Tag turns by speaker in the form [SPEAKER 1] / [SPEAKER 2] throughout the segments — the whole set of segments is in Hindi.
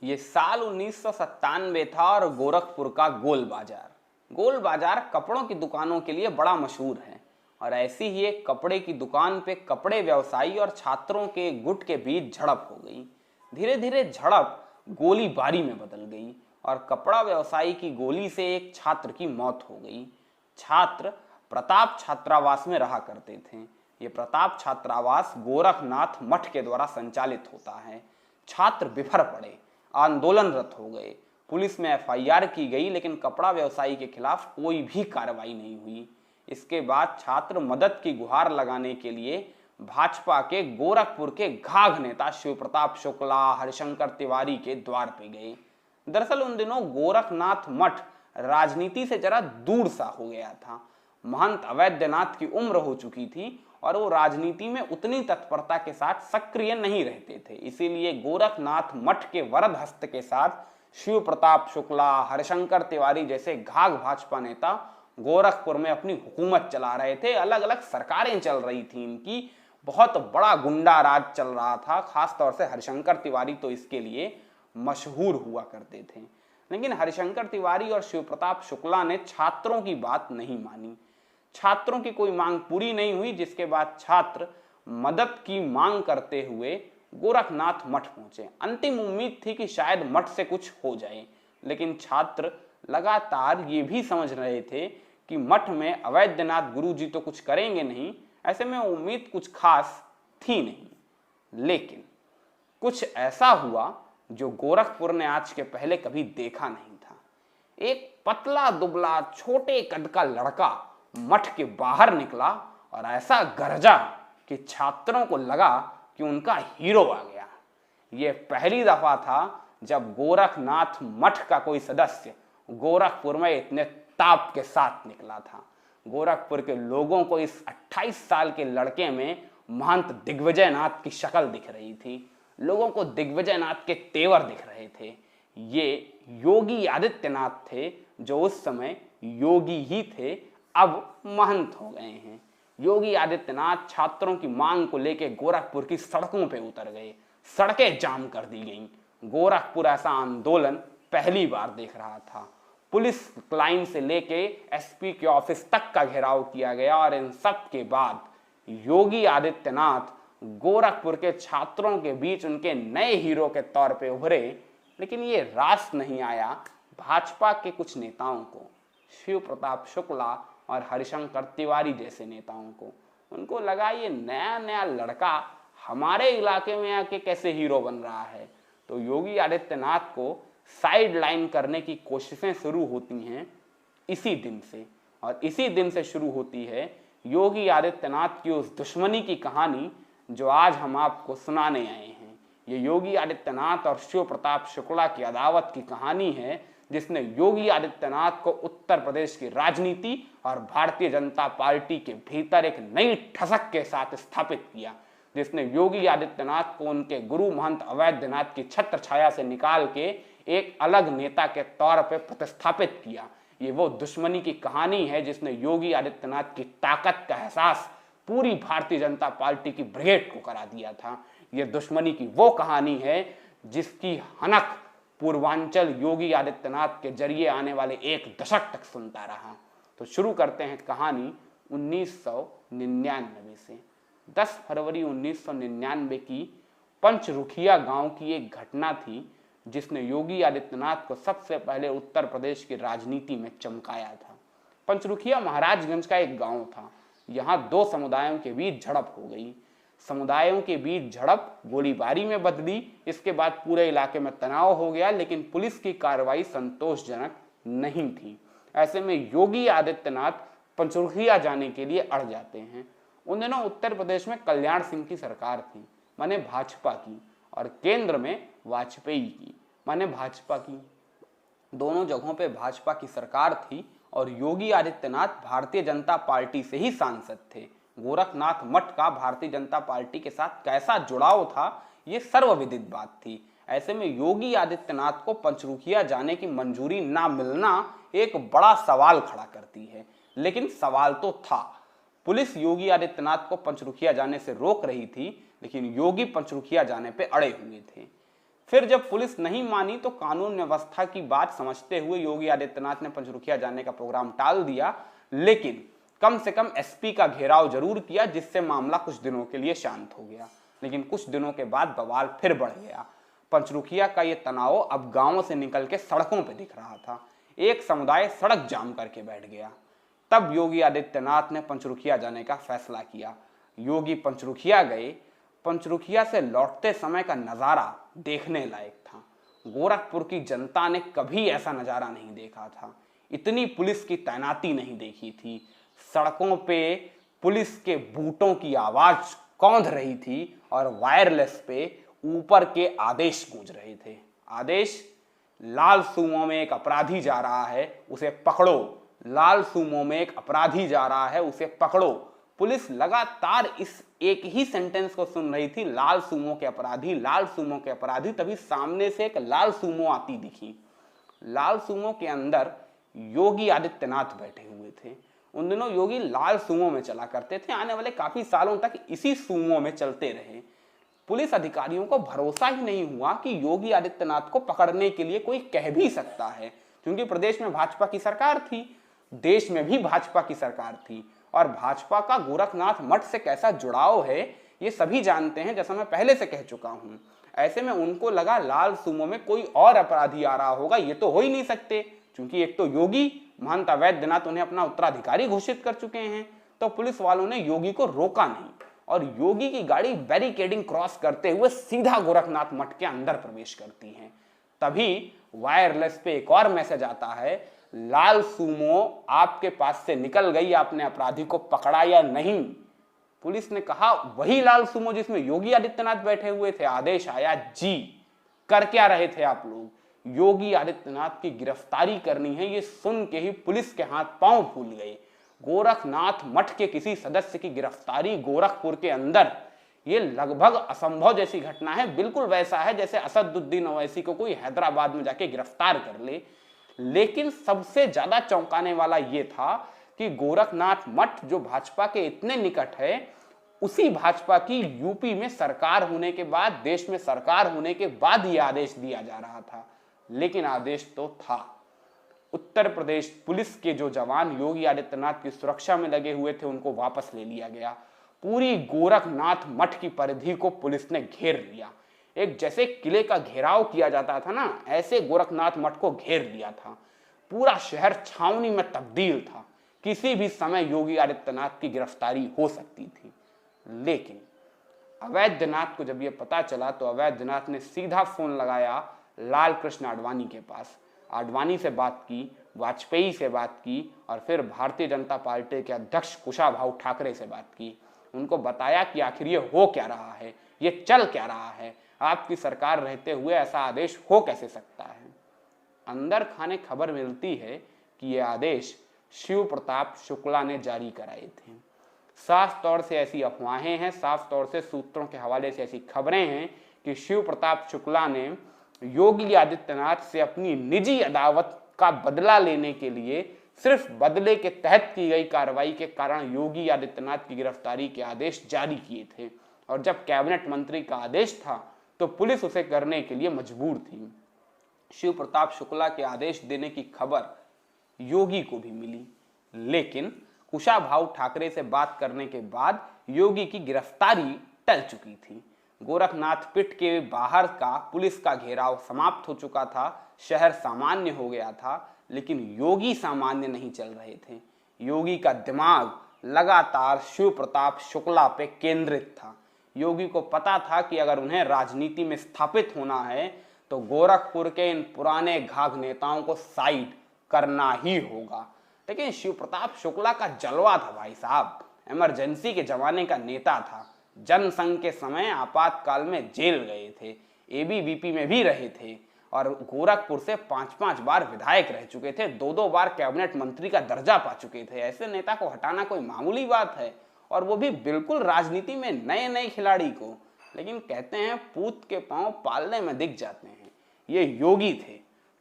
[SPEAKER 1] ये साल 1997 था और गोरखपुर का गोल बाजार। गोल बाजार कपड़ों की दुकानों के लिए बड़ा मशहूर है और ऐसी ही एक कपड़े की दुकान पे कपड़े व्यवसायी और छात्रों के गुट के बीच झड़प हो गई। धीरे धीरे झड़प गोलीबारी में बदल गई और कपड़ा व्यवसायी की गोली से एक छात्र की मौत हो गई। छात्र प्रताप छात्रावास में रहा करते थे। ये प्रताप छात्रावास गोरखनाथ मठ के द्वारा संचालित होता है। छात्र बिफर पड़े, आंदोलनरत हो गए। पुलिस में एफआईआर की गई लेकिन कपड़ा व्यवसायी के खिलाफ कोई भी कार्रवाई नहीं हुई। इसके बाद छात्र मदद की गुहार लगाने के लिए भाजपा के गोरखपुर के घाघ नेता शिव प्रताप शुक्ला, हरिशंकर तिवारी के द्वार पे गए। दरअसल उन दिनों गोरखनाथ मठ राजनीति से जरा दूर सा हो गया था। महंत अवैधनाथ की उम्र हो चुकी थी और वो राजनीति में उतनी तत्परता के साथ सक्रिय नहीं रहते थे। इसीलिए गोरखनाथ मठ के वरद हस्त के साथ शिव प्रताप शुक्ला, हरिशंकर तिवारी जैसे घाघ भाजपा नेता गोरखपुर में अपनी हुकूमत चला रहे थे। अलग अलग सरकारें चल रही थी इनकी, बहुत बड़ा गुंडा राज चल रहा था। खासतौर से हरिशंकर तिवारी तो इसके लिए मशहूर हुआ करते थे। लेकिन हरिशंकर तिवारी और शिव प्रताप शुक्ला ने छात्रों की बात नहीं मानी। छात्रों की कोई मांग पूरी नहीं हुई, जिसके बाद छात्र मदद की मांग करते हुए गोरखनाथ मठ पहुंचे। अंतिम उम्मीद थी कि शायद मठ से कुछ हो जाए, लेकिन छात्र लगातार ये भी समझ रहे थे कि मठ में अवैधनाथ गुरु जी तो कुछ करेंगे नहीं। ऐसे में उम्मीद कुछ खास थी नहीं। लेकिन कुछ ऐसा हुआ जो गोरखपुर ने आज के पहले कभी देखा नहीं था। एक पतला दुबला छोटे कद का लड़का मठ के बाहर निकला और ऐसा गरजा कि छात्रों को लगा कि उनका हीरो आ गया। यह पहली दफा था जब गोरखनाथ मठ का कोई सदस्य गोरखपुर में इतने ताप के साथ निकला था। गोरखपुर के लोगों को इस 28 साल के लड़के में महंत दिग्विजय नाथ की शक्ल दिख रही थी। लोगों को दिग्विजय नाथ के तेवर दिख रहे थे। ये योगी आदित्यनाथ थे जो उस समय योगी ही थे, अब महंत हो गए हैं। योगी आदित्यनाथ छात्रों की मांग को लेकर गोरखपुर की सड़कों पे उतर गए। सड़कें जाम कर दी गईं। गोरखपुर ऐसा आंदोलन पहली बार देख रहा था। पुलिस लाइन से लेके एसपी के ऑफिस तक का घेराव किया गया और इन सब के बाद योगी आदित्यनाथ गोरखपुर के छात्रों के बीच उनके नए हीरो के तौर पे उभरे। लेकिन ये रास नहीं आया भाजपा के कुछ नेताओं को, शिव प्रताप शुक्ला और हरिशंकर तिवारी जैसे नेताओं को। उनको लगा ये नया नया लड़का हमारे इलाके में आके कैसे हीरो बन रहा है। तो योगी आदित्यनाथ को साइड लाइन करने की कोशिशें शुरू होती हैं इसी दिन से। और इसी दिन से शुरू होती है योगी आदित्यनाथ की उस दुश्मनी की कहानी जो आज हम आपको सुनाने आए हैं। ये योगी आदित्यनाथ और शिव प्रताप शुक्ला की अदावत की कहानी है, जिसने योगी आदित्यनाथ को उत्तर प्रदेश की राजनीति और भारतीय जनता पार्टी के भीतर एक नई ठसक के साथ स्थापित किया, जिसने योगी आदित्यनाथ को उनके गुरु महंत अवैधनाथ की छत्र छाया से निकाल के एक अलग नेता के तौर पर प्रतिस्थापित किया। ये वो दुश्मनी की कहानी है जिसने योगी आदित्यनाथ की ताकत का एहसास पूरी भारतीय जनता पार्टी की ब्रिगेड को करा दिया था। ये दुश्मनी की वो कहानी है जिसकी हनक पूर्वांचल योगी आदित्यनाथ के जरिए आने वाले एक दशक तक सुनता रहा। तो शुरू करते हैं कहानी 1999 से। 10 फरवरी 1999 की पंचरुखिया गांव की एक घटना थी जिसने योगी आदित्यनाथ को सबसे पहले उत्तर प्रदेश की राजनीति में चमकाया था। पंचरुखिया महाराजगंज का एक गांव था। यहाँ दो समुदायों के बीच झड़प हो गई। समुदायों के बीच झड़प गोलीबारी में बदली। इसके बाद पूरे इलाके में तनाव हो गया, लेकिन पुलिस की कार्रवाई संतोषजनक नहीं थी। ऐसे में योगी आदित्यनाथ पंचरुखिया जाने के लिए अड़ जाते हैं। उन दिनों उत्तर प्रदेश में कल्याण सिंह की सरकार थी, माने भाजपा की, और केंद्र में वाजपेयी की, माने भाजपा की। दोनों जगहों पे भाजपा की सरकार थी और योगी आदित्यनाथ भारतीय जनता पार्टी से ही सांसद थे। गोरखनाथ मठ का भारतीय जनता पार्टी के साथ कैसा जुड़ाव था, ये सर्वविदित बात थी। ऐसे में योगी आदित्यनाथ को पंचरुखिया जाने की मंजूरी ना मिलना एक बड़ा सवाल खड़ा करती है। लेकिन सवाल तो था। पुलिस योगी आदित्यनाथ को पंचरुखिया जाने से रोक रही थी, लेकिन योगी पंचरुखिया जाने पे अड़े हुए थे। फिर जब पुलिस नहीं मानी तो कानून व्यवस्था की बात समझते हुए योगी आदित्यनाथ ने पंचरुखिया जाने का प्रोग्राम टाल दिया, लेकिन कम से कम एसपी का घेराव जरूर किया, जिससे मामला कुछ दिनों के लिए शांत हो गया। लेकिन कुछ दिनों के बाद बवाल फिर बढ़ गया। पंचरुखिया का ये तनाव अब गांवों से निकल के सड़कों पर दिख रहा था। एक समुदाय सड़क जाम करके बैठ गया। तब योगी आदित्यनाथ ने पंचरुखिया जाने का फैसला किया। योगी पंचरुखिया गए। पंचरुखिया से लौटते समय का नजारा देखने लायक था। गोरखपुर की जनता ने कभी ऐसा नजारा नहीं देखा था। इतनी पुलिस की तैनाती नहीं देखी थी। सड़कों पे पुलिस के बूटों की आवाज कौंध रही थी और वायरलेस पे ऊपर के आदेश गूंज रहे थे। आदेश, लाल सूमो में एक अपराधी जा रहा है, उसे पकड़ो। लाल सूमो में एक अपराधी जा रहा है, उसे पकड़ो। पुलिस लगातार इस एक ही सेंटेंस को सुन रही थी, लाल सूमो के अपराधी, लाल सूमो के अपराधी। तभी सामने से एक लाल सूमो आती दिखी। लाल सूमो के अंदर योगी आदित्यनाथ बैठे हुए थे। उन दिनों योगी लाल सूमो में चला करते थे। आने वाले काफी सालों तक इसी सूमो में चलते रहे। पुलिस अधिकारियों को भरोसा ही नहीं हुआ कि योगी आदित्यनाथ को पकड़ने के लिए कोई कह भी सकता है, क्योंकि प्रदेश में भाजपा की सरकार थी, देश में भी भाजपा की सरकार थी, और भाजपा का गोरखनाथ मठ से कैसा जुड़ाव है ये सभी जानते हैं, जैसा मैं पहले से कह चुका हूं। ऐसे में उनको लगा लाल सूमो में कोई और अपराधी आ रहा होगा, ये तो हो ही नहीं सकते, क्योंकि एक तो योगी महंत अवैधनाथ उन्हें अपना उत्तराधिकारी घोषित कर चुके हैं। तो पुलिस वालों ने योगी को रोका नहीं और योगी की गाड़ी बैरिकेडिंग क्रॉस करते हुए सीधा गोरखनाथ मठ के अंदर प्रवेश करती है। तभी वायरलेस पे एक और मैसेज आता है, लाल सूमो आपके पास से निकल गई, आपने अपराधी को पकड़ा या नहीं। पुलिस ने कहा, वही लाल सूमो जिसमें योगी आदित्यनाथ बैठे हुए थे। आदेश आया, जी कर क्या रहे थे आप लोग? योगी आदित्यनाथ की गिरफ्तारी करनी है। ये सुन के ही पुलिस के हाथ पांव फूल गए। गोरखनाथ मठ के किसी सदस्य की गिरफ्तारी गोरखपुर के अंदर, ये लगभग असंभव जैसी घटना है। बिल्कुल वैसा है जैसे असदुद्दीन ओवैसी को कोई हैदराबाद में जाके गिरफ्तार कर ले। लेकिन सबसे ज्यादा चौंकाने वाला ये था कि गोरखनाथ मठ जो भाजपा के इतने निकट है, उसी भाजपा की यूपी में सरकार होने के बाद, देश में सरकार होने के बाद ये आदेश दिया जा रहा था। लेकिन आदेश तो था। उत्तर प्रदेश पुलिस के जो जवान योगी आदित्यनाथ की सुरक्षा में लगे हुए थे, उनको वापस ले लिया गया। पूरी गोरखनाथ मठ की परिधि को पुलिस ने घेर लिया। एक जैसे किले का घेराव किया जाता था ना, ऐसे गोरखनाथ मठ को घेर लिया था। पूरा शहर छावनी में तब्दील था। किसी भी समय योगी आदित्यनाथ की गिरफ्तारी हो सकती थी। लेकिन अवैधनाथ को जब यह पता चला तो अवैधनाथ ने सीधा फोन लगाया लाल कृष्ण आडवाणी के पास। आडवाणी से बात की, वाजपेयी से बात की और फिर भारतीय जनता पार्टी के अध्यक्ष कुशाभाऊ ठाकरे से बात की। उनको बताया कि आखिर ये हो क्या रहा है, ये चल क्या रहा है, आपकी सरकार रहते हुए ऐसा आदेश हो कैसे सकता है। अंदर खाने खबर मिलती है कि यह आदेश शिव प्रताप शुक्ला ने जारी कराए थे। साफ तौर से ऐसी अफवाहें हैं, साफ तौर से सूत्रों के हवाले से ऐसी खबरें हैं कि शिव प्रताप शुक्ला ने योगी आदित्यनाथ से अपनी निजी अदावत का बदला लेने के लिए सिर्फ बदले के तहत की गई कार्रवाई के कारण योगी आदित्यनाथ की गिरफ्तारी के आदेश जारी किए थे। और जब कैबिनेट मंत्री का आदेश था तो पुलिस उसे करने के लिए मजबूर थी। शिव प्रताप शुक्ला के आदेश देने की खबर योगी को भी मिली, लेकिन कुशाभाऊ ठाकरे से बात करने के बाद योगी की गिरफ्तारी टल चुकी थी। गोरखनाथ पीठ के बाहर का पुलिस का घेराव समाप्त हो चुका था। शहर सामान्य हो गया था, लेकिन योगी सामान्य नहीं चल रहे थे। योगी का दिमाग लगातार शिव प्रताप शुक्ला पे केंद्रित था। योगी को पता था कि अगर उन्हें राजनीति में स्थापित होना है तो गोरखपुर के इन पुराने घाघ नेताओं को साइड करना ही होगा। लेकिन शिव प्रताप शुक्ला का जलवा था भाई साहब, इमरजेंसी के जमाने का नेता था। जनसंघ के समय आपातकाल में जेल गए थे, एबीवीपी में भी रहे थे और गोरखपुर से 5-5 बार विधायक रह चुके थे, 2-2 बार कैबिनेट मंत्री का दर्जा पा चुके थे। ऐसे नेता को हटाना कोई मामूली बात है, और वो भी बिल्कुल राजनीति में नए खिलाड़ी को। लेकिन कहते हैं पूत के पांव पालने में दिख जाते हैं। ये योगी थे,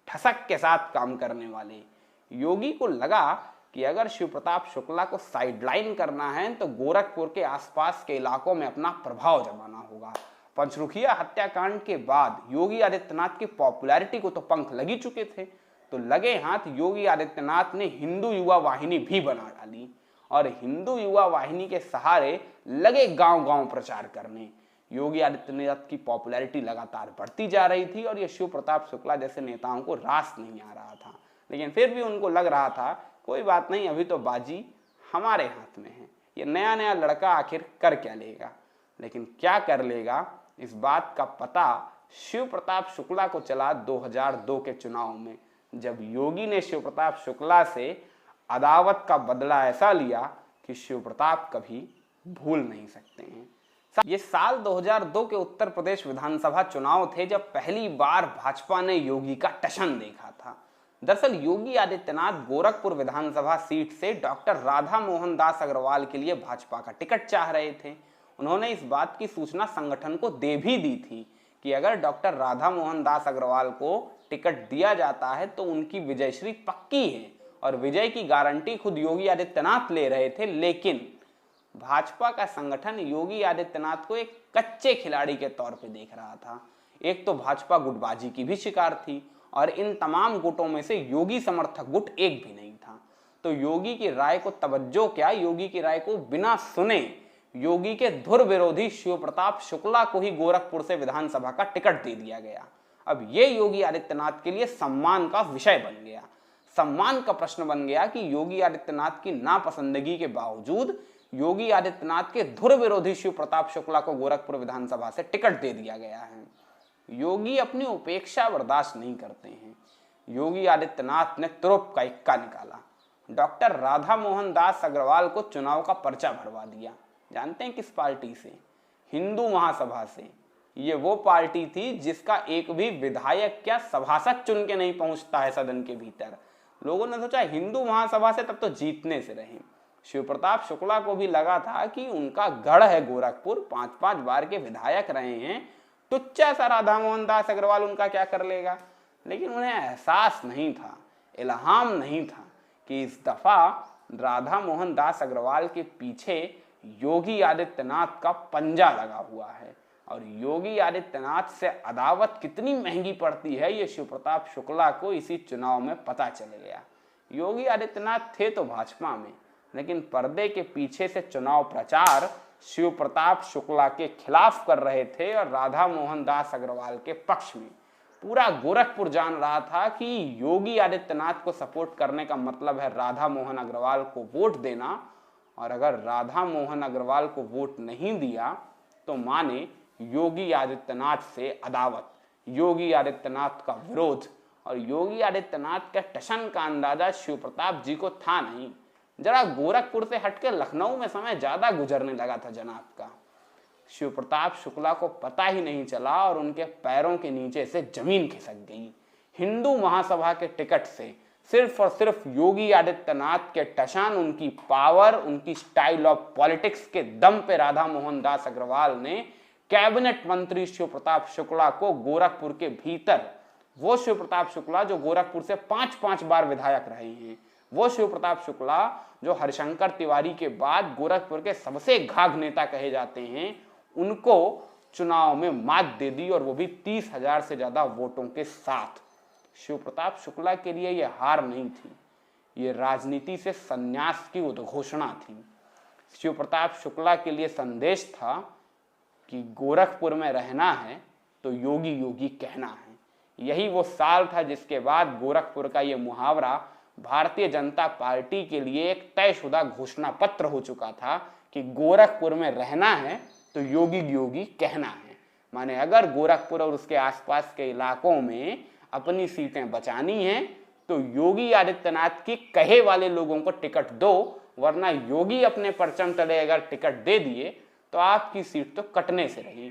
[SPEAKER 1] ठसक के साथ काम करने वाले। योगी को लगा कि अगर शिव प्रताप शुक्ला को साइडलाइन करना है तो गोरखपुर के आसपास के इलाकों में अपना प्रभाव जमाना होगा। पंचरुखिया हत्याकांड के बाद योगी आदित्यनाथ की पॉपुलैरिटी को तो पंख लग ही चुके थे, तो लगे हाथ योगी आदित्यनाथ ने हिंदू युवा वाहिनी भी बना डाली और हिंदू युवा वाहिनी के सहारे लगे गांव-गांव प्रचार करने। योगी आदित्यनाथ की पॉपुलैरिटी लगातार बढ़ती जा रही थी और ये शिव प्रताप शुक्ला जैसे नेताओं को रास नहीं आ रहा था, लेकिन फिर भी उनको लग रहा था कोई बात नहीं, अभी तो बाजी हमारे हाथ में है, ये नया नया लड़का आखिर कर क्या लेगा। लेकिन क्या कर लेगा, इस बात का पता शिव प्रताप शुक्ला को चला 2002 के चुनाव में, जब योगी ने शिव प्रताप शुक्ला से अदावत का बदला ऐसा लिया कि शिव प्रताप कभी भूल नहीं सकते हैं। ये साल 2002 के उत्तर प्रदेश विधानसभा चुनाव थे, जब पहली बार भाजपा ने योगी का टशन देखा था। दरअसल योगी आदित्यनाथ गोरखपुर विधानसभा सीट से डॉक्टर राधा मोहन दास अग्रवाल के लिए भाजपा का टिकट चाह रहे थे। उन्होंने इस बात की सूचना संगठन को दे भी दी थी कि अगर डॉक्टर राधा मोहन दास अग्रवाल को टिकट दिया जाता है तो उनकी विजयश्री पक्की है और विजय की गारंटी खुद योगी आदित्यनाथ ले रहे थे। लेकिन भाजपा का संगठन योगी आदित्यनाथ को एक कच्चे खिलाड़ी के तौर पे देख रहा था। एक तो भाजपा गुटबाजी की भी शिकार थी और इन तमाम गुटों में से योगी समर्थक गुट एक भी नहीं था। तो योगी की राय को तवज्जो क्या, योगी की राय को बिना सुने योगी के धुर विरोधी शिव प्रताप शुक्ला को ही गोरखपुर से विधानसभा का टिकट दे दिया गया। अब ये योगी आदित्यनाथ के लिए सम्मान का विषय बन गया, सम्मान का प्रश्न बन गया कि योगी आदित्यनाथ की नापसंदगी के बावजूद योगी आदित्यनाथ के धुर विरोधी शिव प्रताप शुक्ला को गोरखपुर विधानसभा से टिकट दे दिया गया है। योगी अपनी उपेक्षा बर्दाश्त नहीं करते हैं। योगी आदित्यनाथ ने तुरुप का इक्का निकाला, डॉक्टर राधा मोहन दास अग्रवाल को चुनाव का पर्चा भरवा दिया। जानते हैं किस पार्टी से? हिंदू महासभा से। ये वो पार्टी थी जिसका एक भी विधायक क्या सभासद चुन के नहीं पहुंचता है सदन के भीतर। लोगों ने सोचा हिंदू महासभा से तब तो जीतने से रहे। शिव प्रताप शुक्ला को भी लगा था कि उनका गढ़ है गोरखपुर, 5-5 बार के विधायक रहे हैं, टुच्चा सा राधा मोहन दास अग्रवाल उनका क्या कर लेगा। लेकिन उन्हें एहसास नहीं था, इल्हाम नहीं था कि इस दफा राधा मोहन दास अग्रवाल के पीछे योगी आदित्यनाथ का पंजा लगा हुआ है और योगी आदित्यनाथ से अदावत कितनी महंगी पड़ती है ये शिव प्रताप शुक्ला को इसी चुनाव में पता चल गया। योगी आदित्यनाथ थे तो भाजपा में, लेकिन पर्दे के पीछे से चुनाव प्रचार शिव प्रताप शुक्ला के खिलाफ कर रहे थे और राधा मोहन दास अग्रवाल के पक्ष में। पूरा गोरखपुर जान रहा था कि योगी आदित्यनाथ को सपोर्ट करने का मतलब है राधा मोहन अग्रवाल को वोट देना, और अगर राधा मोहन अग्रवाल को वोट नहीं दिया तो माने योगी आदित्यनाथ से अदावत, योगी आदित्यनाथ का विरोध। और योगी आदित्यनाथ के टशन का अंदाजा शिव प्रताप जी को था नहीं। जरा गोरखपुर से हटके लखनऊ में समय ज्यादा गुजरने लगा था जनाब का। शिव प्रताप शुक्ला को पता ही नहीं चला और उनके पैरों के नीचे से जमीन खिसक गई। हिंदू महासभा के टिकट से सिर्फ और सिर्फ योगी आदित्यनाथ के टशन, उनकी पावर, उनकी स्टाइल ऑफ पॉलिटिक्स के दम पे राधा मोहन दास अग्रवाल ने कैबिनेट मंत्री शिव प्रताप शुक्ला को गोरखपुर के भीतर, वो शिव प्रताप शुक्ला जो गोरखपुर से 5-5 बार विधायक रहे हैं, वो शिव प्रताप शुक्ला जो हरिशंकर तिवारी के बाद गोरखपुर के सबसे घाघ नेता कहे जाते हैं, उनको चुनाव में मात दे दी और वो भी 30,000 से ज्यादा वोटों के साथ। शिव प्रताप शुक्ला के लिए यह हार नहीं थी, ये राजनीति से संन्यास की उद्घोषणा थी। शिव प्रताप शुक्ला के लिए संदेश था कि गोरखपुर में रहना है तो योगी योगी कहना है। यही वो साल था जिसके बाद गोरखपुर का ये मुहावरा भारतीय जनता पार्टी के लिए एक तयशुदा घोषणा पत्र हो चुका था कि गोरखपुर में रहना है तो योगी योगी कहना है। माने अगर गोरखपुर और उसके आसपास के इलाकों में अपनी सीटें बचानी हैं तो योगी आदित्यनाथ की कहे वाले लोगों को टिकट दो, वरना योगी अपने परचम तले अगर टिकट दे दिए तो आपकी सीट तो कटने से रही।